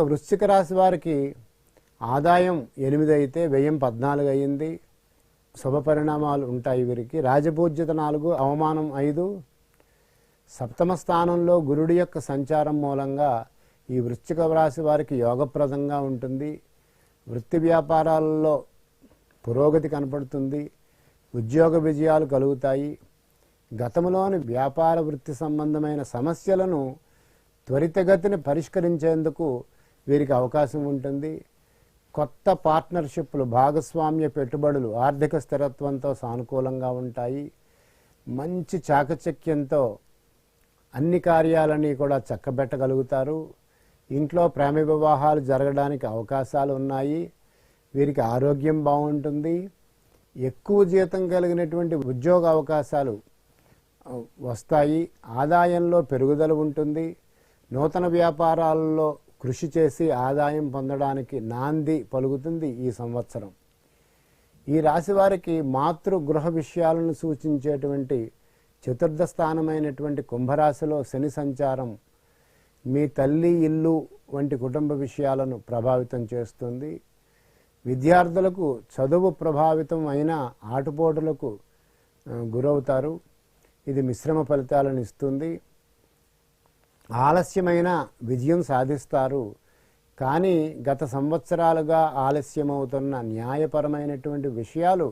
వృశ్చిక రాశి వారికి ఆదాయం 8 అయితే వ్యయం 14 అయ్యింది. శుభ పరిణామాలు ఉంటాయి. వీరికి రాజపూజ్యత 4, అవమానం 5. సప్తమ స్థానంలో గురుడి యొక్క సంచారం మూలంగా ఈ వృశ్చిక రాశి వారికి యోగప్రదంగా ఉంటుంది. వృత్తి వ్యాపారాలలో పురోగతి కనపడుతుంది. ఉద్యోగ విజయాలు కలుగుతాయి. గతంలోని వ్యాపార వృత్తి సంబంధమైన సమస్యలను త్వరితగతిని పరిష్కరించేందుకు వీరికి అవకాశం ఉంటుంది. కొత్త పార్ట్నర్షిప్లు, భాగస్వామ్య పెట్టుబడులు ఆర్థిక స్థిరత్వంతో సానుకూలంగా ఉంటాయి. మంచి చాకచక్యంతో అన్ని కార్యాలని కూడా చక్కబెట్టగలుగుతారు. ఇంట్లో ప్రేమ వివాహాలు జరగడానికి అవకాశాలు ఉన్నాయి. వీరికి ఆరోగ్యం బాగుంటుంది. ఎక్కువ జీతం కలిగినటువంటి ఉద్యోగ అవకాశాలు వస్తాయి. ఆదాయంలో పెరుగుదల ఉంటుంది. నూతన వ్యాపారాలలో కృషి చేసి ఆదాయం పొందడానికి నాంది పలుకుతుంది ఈ సంవత్సరం. ఈ రాశి వారికి మాతృగృహ విషయాలను సూచించేటువంటి చతుర్థ స్థానమైనటువంటి కుంభరాశిలో శని సంచారం మీ తల్లి, ఇల్లు వంటి కుటుంబ విషయాలను ప్రభావితం చేస్తుంది. విద్యార్థులకు చదువు ప్రభావితం అయిన ఆటుపోటులకు గురవుతారు. ఇది మిశ్రమ ఫలితాలను ఇస్తుంది. ఆలస్యమైన విజయం సాధిస్తారు. కానీ గత సంవత్సరాలుగా ఆలస్యమవుతున్న న్యాయపరమైనటువంటి విషయాలు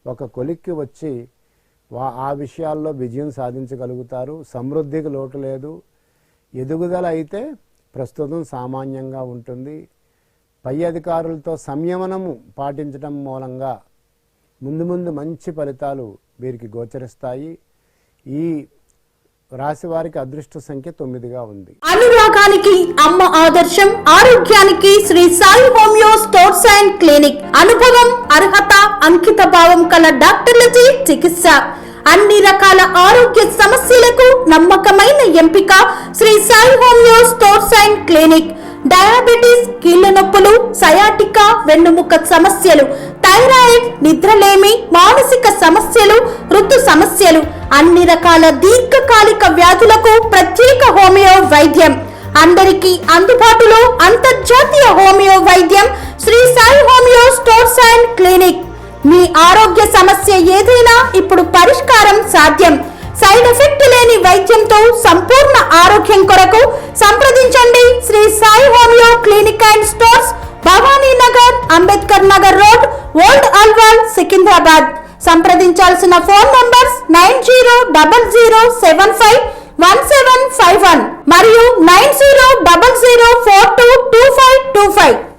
ఒక కొలిక్కి వచ్చి ఆ విషయాల్లో విజయం సాధించగలుగుతారు. సమృద్ధికి లోటు లేదు. ఎదుగుదల అయితే ప్రస్తుతం సామాన్యంగా ఉంటుంది. పై అధికారులతో సంయమనము పాటించడం మూలంగా ముందు మంచి ఫలితాలు వీరికి గోచరిస్తాయి. ఈ రాశి వారికి అదృష్ట సంఖ్య 9గా ఉంది. అనురాగానికి అమ్మ ఆదర్శం, ఆరోగ్యానికి Shri Sai homeo stores and clinic. అనుభవం, అర్హత, అంకిత భావం కల డాక్టర్లచే చికిత్స. అన్ని రకాల ఆరోగ్య సమస్యలకు నమ్మకమైన ఎంపిక Shri Sai homeo stores and clinic. Diabetes, కీళ్ల నొప్పులు, సయాటికా, వెన్నుముక్క సమస్యలు, థైరాయిడ్, నిద్రలేమి, మానసిక సమస్యలు, ఋతు సమస్యలు, అన్ని రకాల దీర్ఘకాలిక వ్యాధులకు ప్రత్యేక హోమియో వైద్యం. అందరికీ అందుబాటులో అంతర్జాతీయ హోమియో వైద్యం Shri Sai homeo stores and clinic. మీ ఆరోగ్య సమస్య ఏదైనా ఇప్పుడు పరిష్కారం సాధ్యం. సైడ్ ఎఫెక్ట్ లేని వైద్యంతో సంపూర్ణ ఆరోగ్యం కొరకు సంప్రదించండి Shri Sai homeo clinic and stores, Bhavani Nagar, Ambedkar Nagar road, old Alwal, Secunderabad. సంప్రదించాల్సిన ఫోన్ నంబర్స్ 9000751751 మరియు 9000422525.